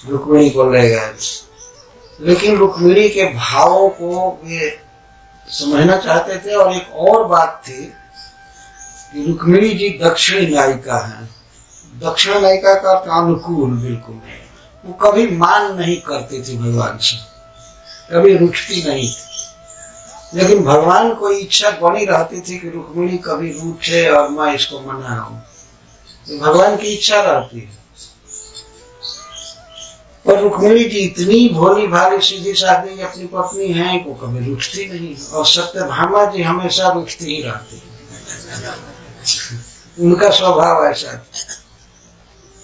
रुक्मिणी को ले गए। लेकिन रुक्मिणी के भावों को वे समझना चाहते थे। और एक और बात थी कि रुक्मिणी जी दक्षिण नायिका है। दक्षिण नायिका का अनुकूल बिल्कुल, वो कभी मान नहीं करती थी भगवान से, कभी रुठती नहीं थी। लेकिन भगवान को इच्छा बनी रहती थी कि रुक्मिणी कभी रूठे और मैं इसको मनाऊं, तो भगवान की इच्छा रहती है। पर रुक्मिणी जी इतनी भोली भाली सीधी साधी अपनी पत्नी है, वो कभी रुठती नहीं। और सत्यभामा जी हमेशा रुठती ही रहती है। उनका स्वभाव ऐसा है,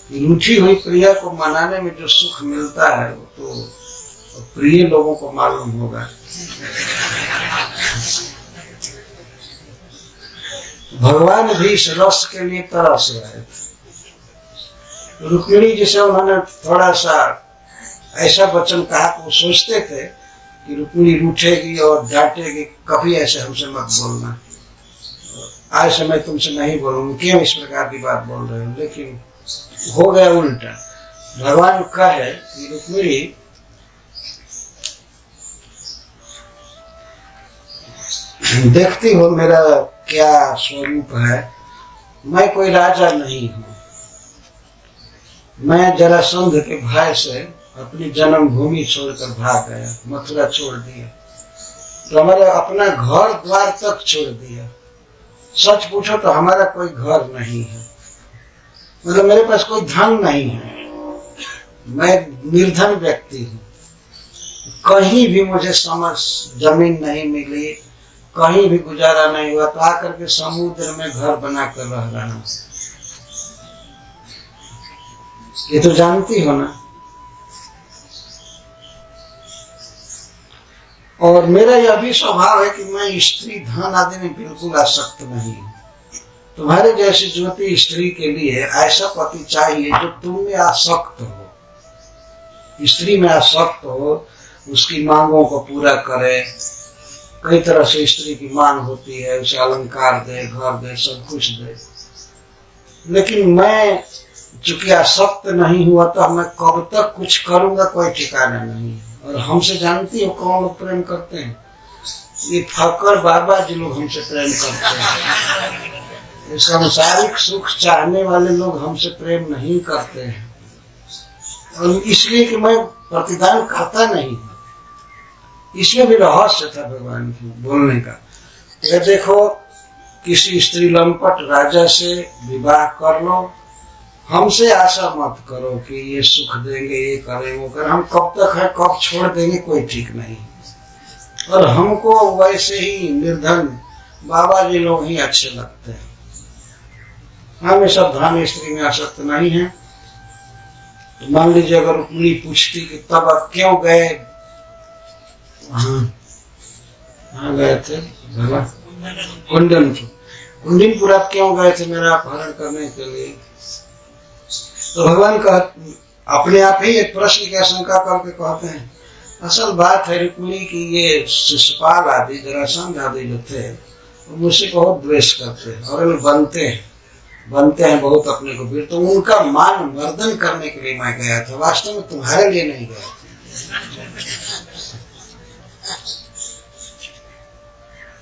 रूठी हुई प्रिया को मनाने में जो सुख मिलता है वो तो प्रिय लोगों को मालूम होगा। भगवान भी इस रस के लिए तरस रहे थे। रुक्मिणी जी से उन्होंने थोड़ा सा ऐसा वचन कहा कि वो सोचते थे कि रुक्मिणी रूठेगी और डांटेगी, कभी ऐसे हमसे मत बोलना, आज से मैं तुमसे नहीं बोलूंगी, क्यों इस प्रकार की बात बोल रहे हो। लेकिन हो गया उल्टा। भगवान कहे कि रुक्मिणी देखती हो मेरा क्या स्वरूप है, मैं कोई राजा नहीं हूं, मैं जरासंध के भय से अपनी जन्मभूमि छोड़कर भाग गया, मथुरा छोड़ दिया, तो हमारा अपना घर द्वार तक छोड़ दिया। सच पूछो तो हमारा कोई घर नहीं है, मतलब मेरे पास कोई धन नहीं है, मैं निर्धन व्यक्ति हूँ। कहीं भी मुझे समझ जमीन नहीं मिली, कहीं भी गुजारा नहीं हुआ, तो आकर के समुद्र में घर बनाकर रह रहा हूं। ये तो जानती हो ना। और मेरा यह भी स्वभाव है कि मैं स्त्री धन आदि में बिल्कुल आसक्त नहीं हूं। तुम्हारे जैसी ज्योति स्त्री के लिए ऐसा पति चाहिए जो तुम में आसक्त हो, स्त्री में आसक्त हो, उसकी मांगों को पूरा करे। कई तरह से स्त्री की मांग होती है, उसे अलंकार दे, घर दे, सब कुछ दे। लेकिन मैं चूंकि आसक्त नहीं हुआ तो मैं कब तक कुछ करूंगा कोई ठिकाना नहीं। और हमसे जानती हो कौन लोग प्रेम करते हैं? ये फकर बाबा जी लोग हमसे प्रेम करते हैं। सांसारिक सुख चाहने वाले लोग हमसे प्रेम नहीं करते हैं, और इसलिए कि मैं प्रतिदान करता नहीं। इसमें भी रहस्य था भगवान की बोलने का। ये देखो, किसी स्त्री लंपट राजा से विवाह कर लो, हमसे आशा मत करो कि ये सुख देंगे, ये करें, वो करें। हम कब तक है, कब छोड़ देंगे, कोई ठीक नहीं। और हमको वैसे ही निर्धन बाबा जी लोग ही अच्छे लगते हैं। हम सब धन स्त्री में आसक्त नहीं है। तो मान लीजिए अगर रुक्मिणी पूछती कि तब आप क्यों गए, हाँ गए थे कुंडनपुर, आप क्यों गए थे मेरा अपहरण करने के लिए? तो भगवान का अपने आप ही एक प्रश्न की आशंका करके कहते हैं, असल बात है रुक्मिणी की ये शिशुपाल आदि, जरासंध आदि जो थे, वो मुझसे बहुत द्वेष करते हैं और बनते हैं बहुत अपने को वीर। तो उनका मान मर्दन करने के लिए मैं गया था, वास्तव में तुम्हारे लिए नहीं गया था।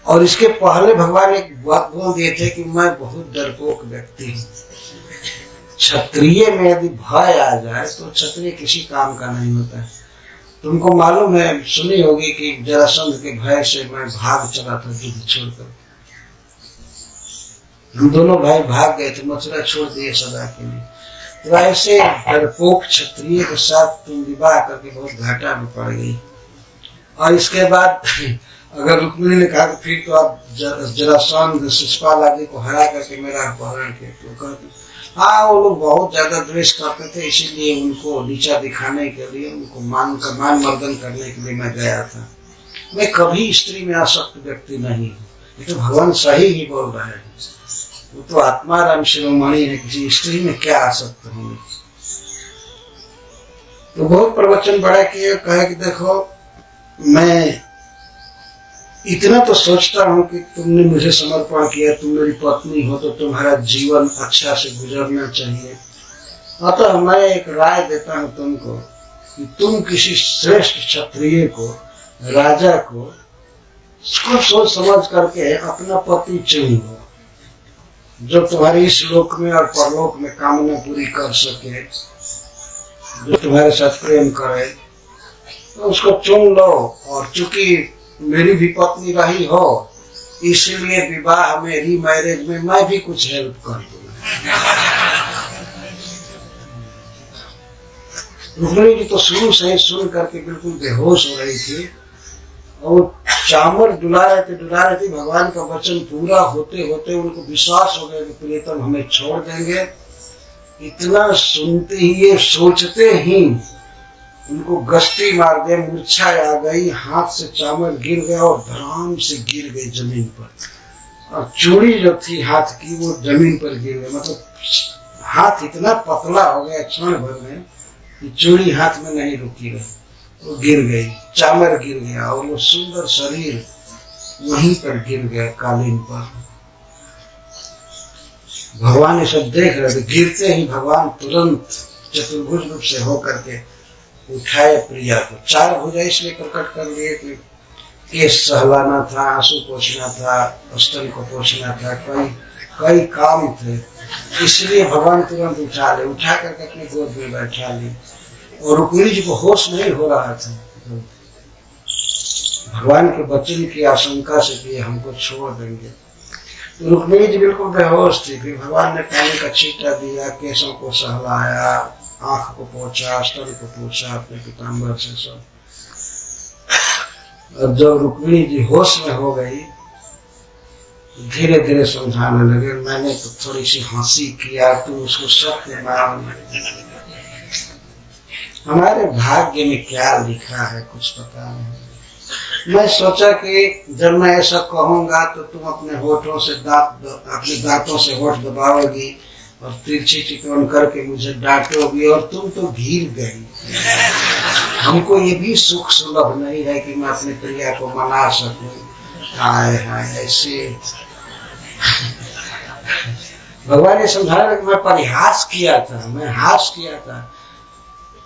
और इसके पहले भगवान एक बात बोल दिए थे कि मैं बहुत डरपोक व्यक्ति हूँ। क्षत्रिय में यदि भय आ जाए तो क्षत्रिय किसी काम का नहीं होता है। तुमको मालूम है, सुनी होगी कि जरासंध के भय से मैं भाग चला था युद्ध छोड़कर। हम दोनों भाई भाग गए थे, मथुरा छोड़ दिए सदा के लिए। तो ऐसे डरपोक क्षत्रिय के साथ तुम विवाह करके बहुत घाटा में पड़ गई। और इसके बाद अगर रुक्मिणी ने कहा कि फिर तो आप जरासंध शिशुपाल आदि को हरा करके मेरा अपहरण किया, तो कहते हाँ वो लोग बहुत ज्यादा द्वेष करते थे, इसीलिए उनको नीचा दिखाने के लिए, उनको मान मर्दन करने के लिए मैं गया था। मैं कभी स्त्री में आसक्त व्यक्ति नहीं हूँ। ये तो भगवान सही ही बोल रहे हैं। वो तो आत्माराम शिरोमणि है, किसी स्त्री में क्या आसक्त होंगे। तो बहुत प्रवचन बड़ा किए, कहे कि देखो मैं इतना तो सोचता हूँ कि तुमने मुझे समर्पण किया, तुम मेरी पत्नी हो तो तुम्हारा जीवन अच्छा से गुजरना चाहिए। अतः मैं एक राय देता हूं तुमको कि तुम किसी श्रेष्ठ क्षत्रिय को, राजा को खुद सोच समझ करके अपना पति चुन लो, जो तुम्हारी इस लोक में और परलोक में कामना पूरी कर सके, जो तुम्हारे साथ प्रेम करे, तो उसको चुन लो। और चूंकि मेरी भी पत्नी रही हो, इसलिए विवाह में, रीमैरेज में मैं भी कुछ हेल्प कर दूंगा। रुक्मिणी जी तो शुरू से ही सुन करके बिल्कुल बेहोश हो रही थी, और चामर डुला रहे थे। भगवान का वचन पूरा होते होते उनको विश्वास हो गया कि प्रियतम हमें छोड़ देंगे। इतना सुनते ही, ये सोचते ही उनको गश्ती मार दे, मूर्छा आ गई, हाथ से चामर गिर गया और धड़ाम से गिर गई जमीन पर, और चूड़ी जो थी हाथ की वो जमीन पर गिर गई। मतलब हाथ इतना पतला हो गया क्षण भर में कि चूड़ी हाथ में नहीं रुकी रही, वो गिर गई, चामर गिर गया, और वो सुंदर शरीर वहीं पर गिर गया कालीन पर। भगवान ये सब देख रहे थे। गिरते ही भगवान तुरंत चतुर्भुज रूप से होकर के उठाए प्रिया को। 4 भुजा इसलिए प्रकट कर लिए कि केस सहलाना था, आंसू पोंछना था, स्तन को पोंछना था, कई काम थे, इसलिए भगवान तुरंत उठा ले, उठा करके अपनी गोद में बैठा ली। और रुक्मिणी जी को होश नहीं हो रहा था भगवान के वचन की आशंका से कि हमको छोड़ देंगे। तो रुक्मिणी जी बिल्कुल बेहोश थी। फिर भगवान ने पानी का छींटा दिया, केसों को सहलाया, आंख को पोंछा, स्तन को पोंछा अपने पीताम्बर से सब। और जब रुक्मिणी जी होश में हो गई, धीरे धीरे समझाने लगे, मैंने तो थोड़ी सी हंसी किया, तुम उसको सत्य मान। हमारे भाग्य में क्या लिखा है कुछ पता नहीं। मैं सोचा कि जब मैं ऐसा कहूंगा तो तुम अपने होठों से अपने दांतों से होठ दबाओगी और तिरछी टिकौन करके मुझे डांटोगी, और तुम तो घिर गई। हमको ये भी सुख सुलभ नहीं है कि मैं अपनी प्रिया को मना सकूं। हाय हाय, ऐसे भगवान ने समझाया कि मैं परिहास किया था, मैं हास किया था।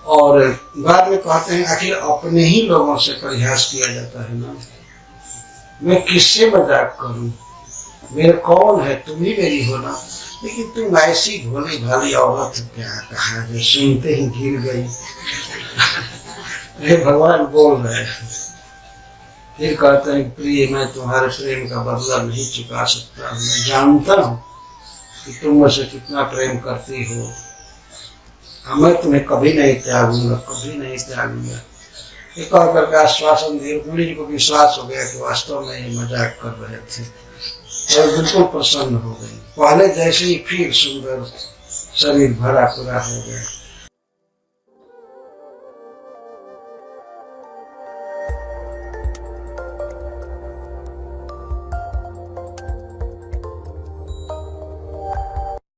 और बाद में कहते हैं आखिर अपने ही लोगों से परिहास किया जाता है ना, मैं किससे मजाक करूं, मेरे कौन है, तुम ही मेरी हो ना। लेकिन तुम ऐसी भोली भाली औरत, क्या कहा, जो सुनते ही गिर गई। भगवान बोल रहे हैं। फिर कहते हैं प्रिय, मैं तुम्हारे प्रेम का बदला नहीं चुका सकता, मैं जानता हूं कि तुम मुझसे कितना प्रेम करती हो, मैं तुम्हें कभी नहीं त्यागूंगा, कभी नहीं त्यागूंगा। एक और करके आश्वासन दिए। रुक्मिणी जी को विश्वास हो गया कि वास्तव में ये मजाक कर रहे थे, और बिल्कुल प्रसन्न हो गई। पहले जैसे ही फिर सुंदर शरीर भरा पूरा हो गया।